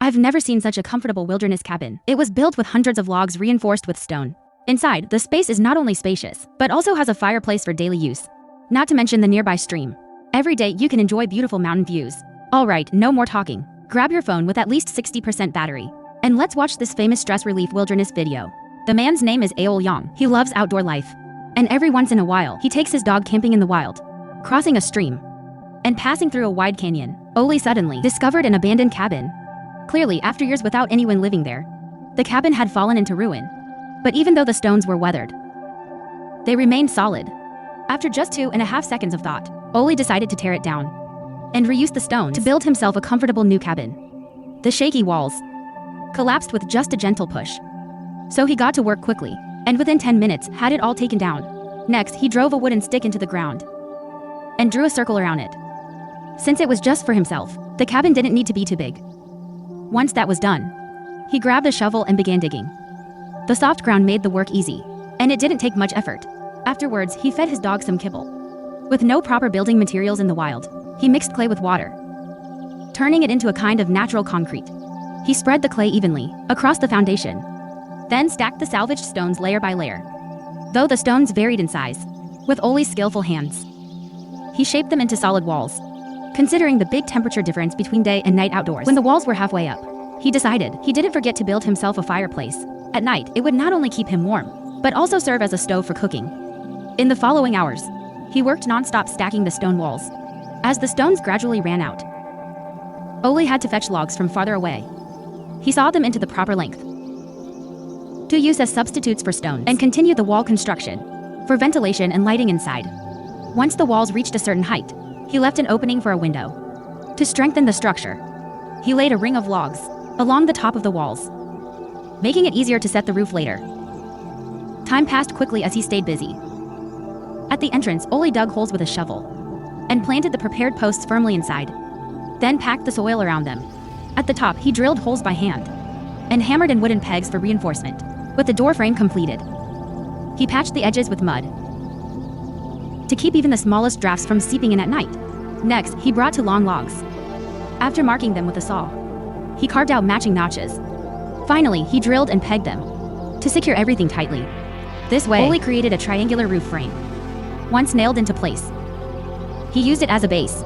I've never seen such a comfortable wilderness cabin. It was built with hundreds of logs reinforced with stone. Inside, the space is not only spacious, but also has a fireplace for daily use. Not to mention the nearby stream. Every day you can enjoy beautiful mountain views. Alright, no more talking. Grab your phone with at least 60% battery. And let's watch this famous stress relief wilderness video. The man's name is Aol Yang. He loves outdoor life. And every once in a while, he takes his dog camping in the wild. Crossing a stream. And passing through a wide canyon, Oli suddenly discovered an abandoned cabin. Clearly, after years without anyone living there, the cabin had fallen into ruin. But even though the stones were weathered, they remained solid. After just 2.5 seconds of thought, Oli decided to tear it down and reuse the stones to build himself a comfortable new cabin. The shaky walls collapsed with just a gentle push. So he got to work quickly, and within 10 minutes had it all taken down. Next, he drove a wooden stick into the ground and drew a circle around it. Since it was just for himself, the cabin didn't need to be too big. Once that was done, he grabbed a shovel and began digging. The soft ground made the work easy, and it didn't take much effort. Afterwards, he fed his dog some kibble. With no proper building materials in the wild, he mixed clay with water, turning it into a kind of natural concrete. He spread the clay evenly across the foundation, then stacked the salvaged stones layer by layer. Though the stones varied in size, with Oli's skillful hands, he shaped them into solid walls. Considering the big temperature difference between day and night outdoors, when the walls were halfway up, he decided he didn't forget to build himself a fireplace. At night, it would not only keep him warm, but also serve as a stove for cooking. In the following hours, he worked non-stop stacking the stone walls. As the stones gradually ran out, Oli had to fetch logs from farther away. He sawed them into the proper length to use as substitutes for stones and continue the wall construction for ventilation and lighting inside. Once the walls reached a certain height, he left an opening for a window. To strengthen the structure, he laid a ring of logs along the top of the walls, making it easier to set the roof later. Time passed quickly as he stayed busy. At the entrance, Oli dug holes with a shovel and planted the prepared posts firmly inside, then packed the soil around them. At the top, he drilled holes by hand and hammered in wooden pegs for reinforcement. With the door frame completed, he patched the edges with mud to keep even the smallest drafts from seeping in at night. Next, he brought 2 long logs. After marking them with a saw, he carved out matching notches. Finally, he drilled and pegged them to secure everything tightly. This way, Oli created a triangular roof frame. Once nailed into place, he used it as a base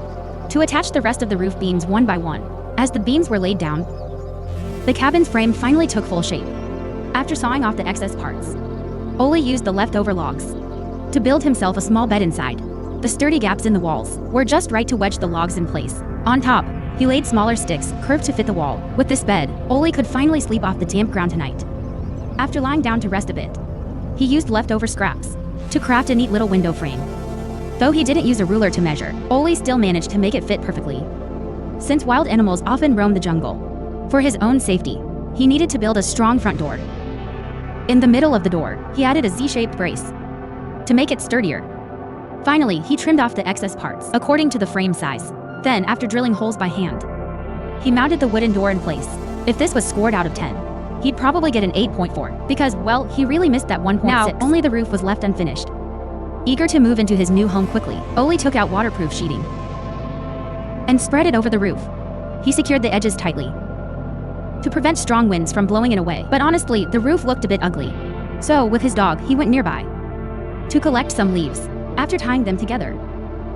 to attach the rest of the roof beams one by one. As the beams were laid down, the cabin's frame finally took full shape. After sawing off the excess parts, Oli used the leftover logs to build himself a small bed inside. The sturdy gaps in the walls were just right to wedge the logs in place. On top, he laid smaller sticks curved to fit the wall. With this bed, Oli could finally sleep off the damp ground tonight. After lying down to rest a bit, he used leftover scraps to craft a neat little window frame. Though he didn't use a ruler to measure, Oli still managed to make it fit perfectly. Since wild animals often roam the jungle, for his own safety, he needed to build a strong front door. In the middle of the door, he added a Z-shaped brace to make it sturdier. Finally, he trimmed off the excess parts according to the frame size. Then, after drilling holes by hand, he mounted the wooden door in place. If this was scored out of 10, he'd probably get an 8.4, because, well, he really missed that 1.6. Now, only the roof was left unfinished. Eager to move into his new home quickly, Oli took out waterproof sheeting and spread it over the roof. He secured the edges tightly to prevent strong winds from blowing it away. But honestly, the roof looked a bit ugly. So, with his dog, he went nearby to collect some leaves. After tying them together,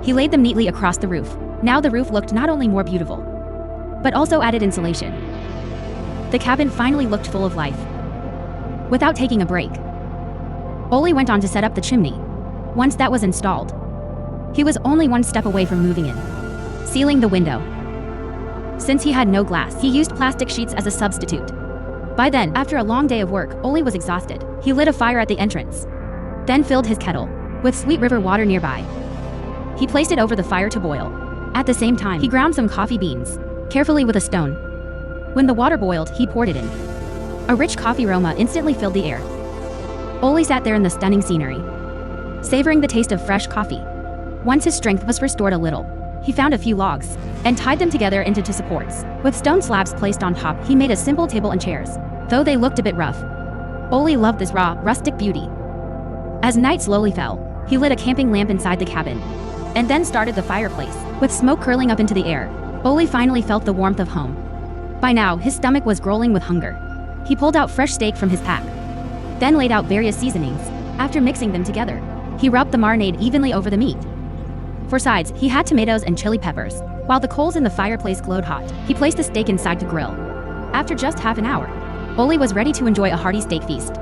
he laid them neatly across the roof. Now the roof looked not only more beautiful, but also added insulation. The cabin finally looked full of life. Without taking a break, Oli went on to set up the chimney. Once that was installed, he was only one step away from moving in, sealing the window. Since he had no glass, he used plastic sheets as a substitute. By then, after a long day of work, Oli was exhausted. He lit a fire at the entrance, then filled his kettle with sweet river water nearby. He placed it over the fire to boil. At the same time, he ground some coffee beans, carefully with a stone. When the water boiled, he poured it in. A rich coffee aroma instantly filled the air. Oli sat there in the stunning scenery, savoring the taste of fresh coffee. Once his strength was restored a little, he found a few logs and tied them together into 2 supports. With stone slabs placed on top, he made a simple table and chairs. Though they looked a bit rough, Oli loved this raw, rustic beauty. As night slowly fell, he lit a camping lamp inside the cabin and then started the fireplace. With smoke curling up into the air, Oli finally felt the warmth of home. By now, his stomach was growling with hunger. He pulled out fresh steak from his pack, then laid out various seasonings. After mixing them together, he rubbed the marinade evenly over the meat. For sides, he had tomatoes and chili peppers. While the coals in the fireplace glowed hot, he placed the steak inside to grill. After just half an hour, Ole was ready to enjoy a hearty steak feast.